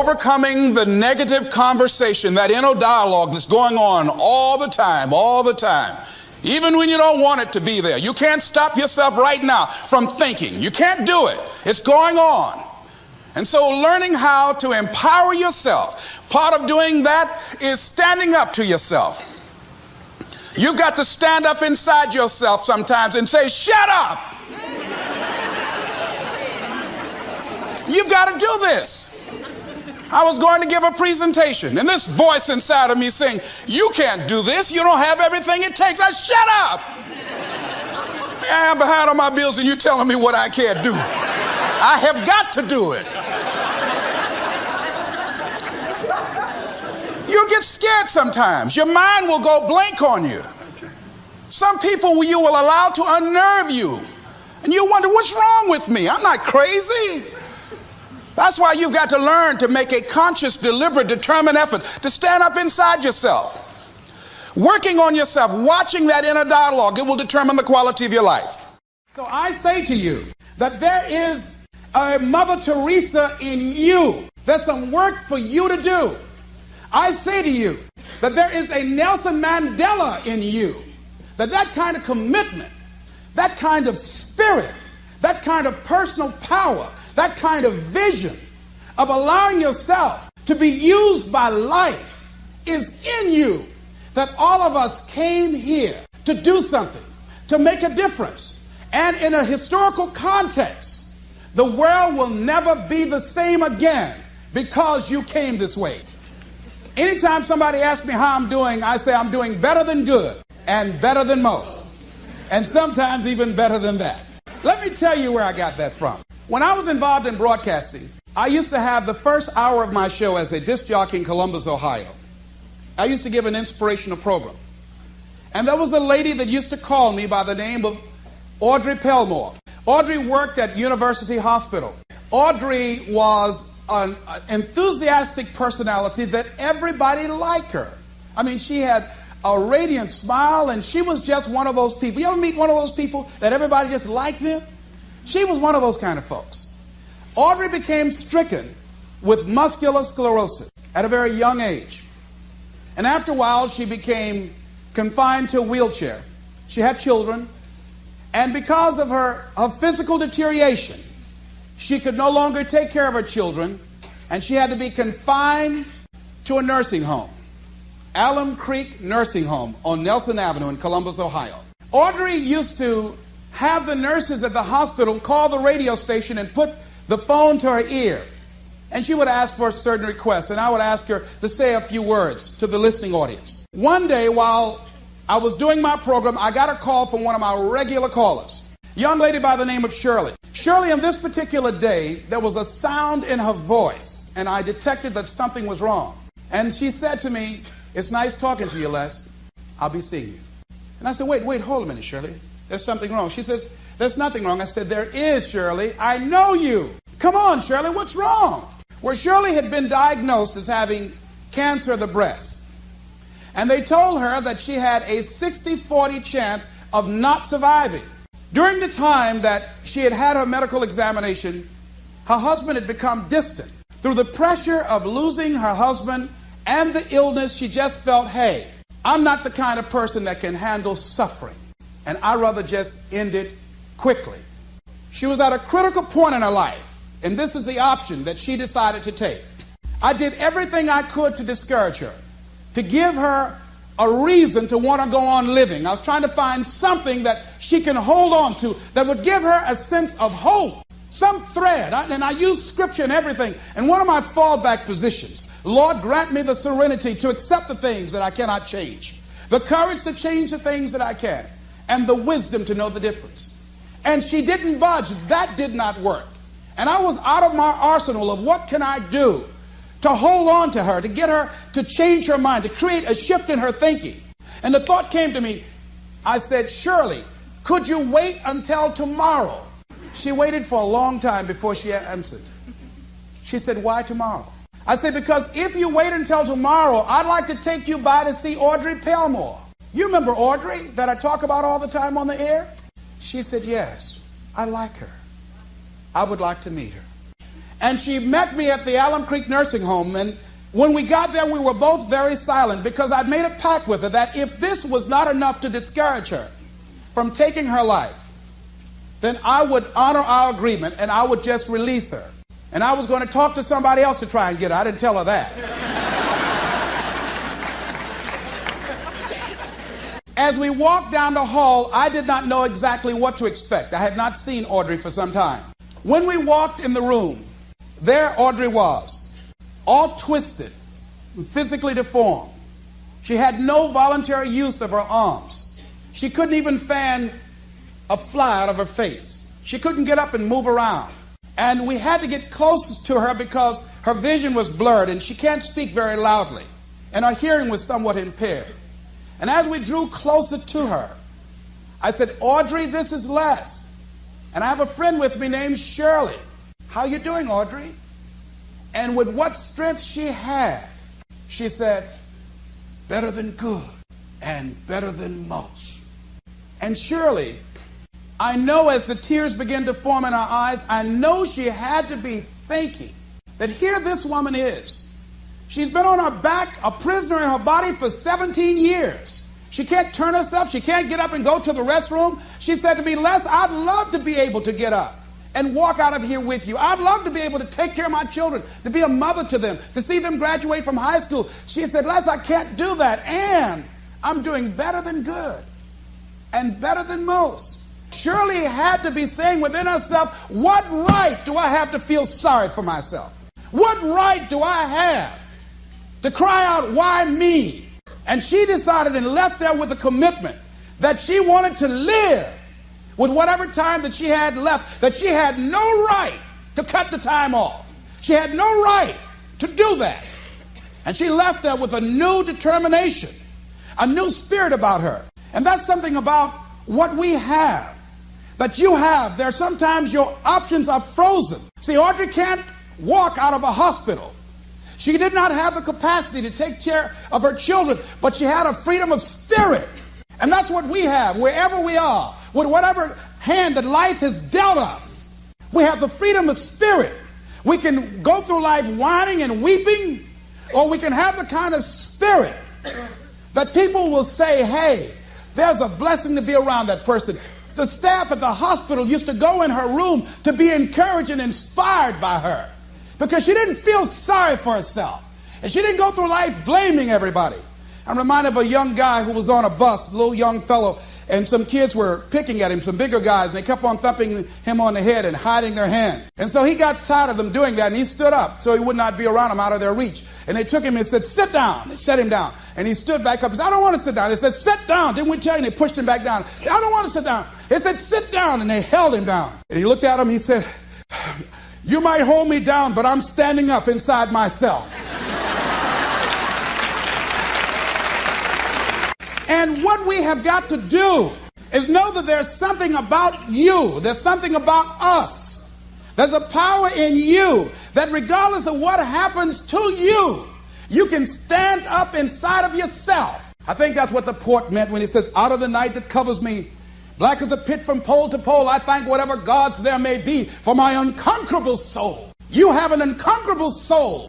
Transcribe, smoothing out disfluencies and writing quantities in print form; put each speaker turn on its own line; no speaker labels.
overcoming the negative conversation, that inner dialogue that's going on all the time, even when you don't want it to be there. You can't stop yourself right now from thinking. You can't do it. It's going on. And so learning how to empower yourself, part of doing that is standing up to yourself. You've got to stand up inside yourself sometimes and say, shut up. You've got to do this. I was going to give a presentation, and this voice inside of me saying, you can't do this. You don't have everything it takes. I shut up. I'm behind on my bills, and you're telling me what I can't do. I have got to do it. You'll get scared sometimes. Your mind will go blank on you. Some people you will allow to unnerve you, and you wonder, what's wrong with me? I'm not crazy. That's why you've got to learn to make a conscious, deliberate, determined effort to stand up inside yourself. Working on yourself, watching that inner dialogue, it will determine the quality of your life. So I say to you that there is a Mother Teresa in you. There's some work for you to do. I say to you that there is a Nelson Mandela in you. That kind of commitment, that kind of spirit, that kind of personal power, that kind of vision of allowing yourself to be used by life is in you. That all of us came here to do something, to make a difference. And in a historical context, the world will never be the same again because you came this way. Anytime somebody asks me how I'm doing, I say I'm doing better than good and better than most, and sometimes even better than that. Let me tell you where I got that from. When I was involved in broadcasting, I used to have the first hour of my show as a disc jockey in Columbus, Ohio. I used to give an inspirational program. And there was a lady that used to call me by the name of Audrey Pelmore. Audrey worked at University Hospital. Audrey was an enthusiastic personality that everybody liked her. I mean, she had a radiant smile, and she was just one of those people. You ever meet one of those people that everybody just liked them? She was one of those kind of folks. Audrey became stricken with muscular sclerosis at a very young age. And after a while, she became confined to a wheelchair. She had children. And because of her physical deterioration, she could no longer take care of her children, and she had to be confined to a nursing home, Alum Creek Nursing Home on Nelson Avenue in Columbus, Ohio. Audrey used to have the nurses at the hospital call the radio station and put the phone to her ear. And she would ask for a certain request, and I would ask her to say a few words to the listening audience. One day, while I was doing my program, I got a call from one of my regular callers, a young lady by the name of Shirley. Shirley, on this particular day, there was a sound in her voice, and I detected that something was wrong. And she said to me, "It's nice talking to you, Les. I'll be seeing you." And I said, wait, hold a minute, Shirley. There's something wrong. She says, "There's nothing wrong." I said, "There is, Shirley. I know you. Come on, Shirley, what's wrong?" Where Shirley had been diagnosed as having cancer of the breast. And they told her that she had a 60-40 chance of not surviving. During the time that she had had her medical examination, her husband had become distant. Through the pressure of losing her husband and the illness, she just felt, hey, I'm not the kind of person that can handle suffering, and I'd rather just end it quickly. She was at a critical point in her life, and this is the option that she decided to take. I did everything I could to discourage her, to give her a reason to want to go on living. I was trying to find something that she can hold on to that would give her a sense of hope, some thread. And I used scripture and everything. And one of my fallback positions, Lord, grant me the serenity to accept the things that I cannot change, the courage to change the things that I can, and the wisdom to know the difference. And she didn't budge. That did not work. And I was out of my arsenal of what can I do to hold on to her, to get her to change her mind, to create a shift in her thinking. And the thought came to me. I said, "Shirley, could you wait until tomorrow?" She waited for a long time before she answered. She said, "Why tomorrow?" I said, "Because if you wait until tomorrow, I'd like to take you by to see Audrey Pelmore. You remember Audrey that I talk about all the time on the air?" She said, "Yes, I like her. I would like to meet her." And she met me at the Alum Creek Nursing Home. And when we got there, we were both very silent because I'd made a pact with her that if this was not enough to discourage her from taking her life, then I would honor our agreement and I would just release her. And I was going to talk to somebody else to try and get her. I didn't tell her that. As we walked down the hall, I did not know exactly what to expect. I had not seen Audrey for some time. When we walked in the room, there Audrey was, all twisted, physically deformed. She had no voluntary use of her arms. She couldn't even fan a fly out of her face. She couldn't get up and move around. And we had to get close to her because her vision was blurred and she can't speak very loudly. And her hearing was somewhat impaired. And as we drew closer to her, I said, Audrey, this is Les. And I have a friend with me named Shirley. How you doing, Audrey? And with what strength she had, she said, better than good and better than most. And Shirley, I know as the tears began to form in her eyes, I know she had to be thinking that here this woman is. She's been on her back, a prisoner in her body for 17 years. She can't turn herself. She can't get up and go to the restroom. She said to me, Les, I'd love to be able to get up and walk out of here with you. I'd love to be able to take care of my children, to be a mother to them, to see them graduate from high school. She said, Les, I can't do that. And I'm doing better than good and better than most. Shirley had to be saying within herself, what right do I have to feel sorry for myself? What right do I have to cry out, why me? And she decided and left there with a commitment that she wanted to live with whatever time that she had left, that she had no right to cut the time off. She had no right to do that. And she left there with a new determination, a new spirit about her. And that's something about what we have, that you have. There sometimes your options are frozen. See, Audrey can't walk out of a hospital. She did not have the capacity to take care of her children, but she had a freedom of spirit. And that's what we have wherever we are, with whatever hand that life has dealt us. We have the freedom of spirit. We can go through life whining and weeping, or we can have the kind of spirit that people will say, hey, there's a blessing to be around that person. The staff at the hospital used to go in her room to be encouraged and inspired by her, because she didn't feel sorry for herself. And she didn't go through life blaming everybody. I'm reminded of a young guy who was on a bus, a little young fellow, and some kids were picking at him, some bigger guys, and they kept on thumping him on the head and hiding their hands. And so he got tired of them doing that, and he stood up so he would not be around them, out of their reach. And they took him and said, sit down. They set him down. And he stood back up and said, I don't want to sit down. They said, sit down. Didn't we tell you? And they pushed him back down. I don't want to sit down. They said, sit down. And they held him down. And he looked at him. He said, you might hold me down, but I'm standing up inside myself. And what we have got to do is know that there's something about you. There's something about us. There's a power in you that regardless of what happens to you, you can stand up inside of yourself. I think that's what the poet meant when he says, out of the night that covers me, black as a pit from pole to pole, I thank whatever gods there may be for my unconquerable soul. You have an unconquerable soul.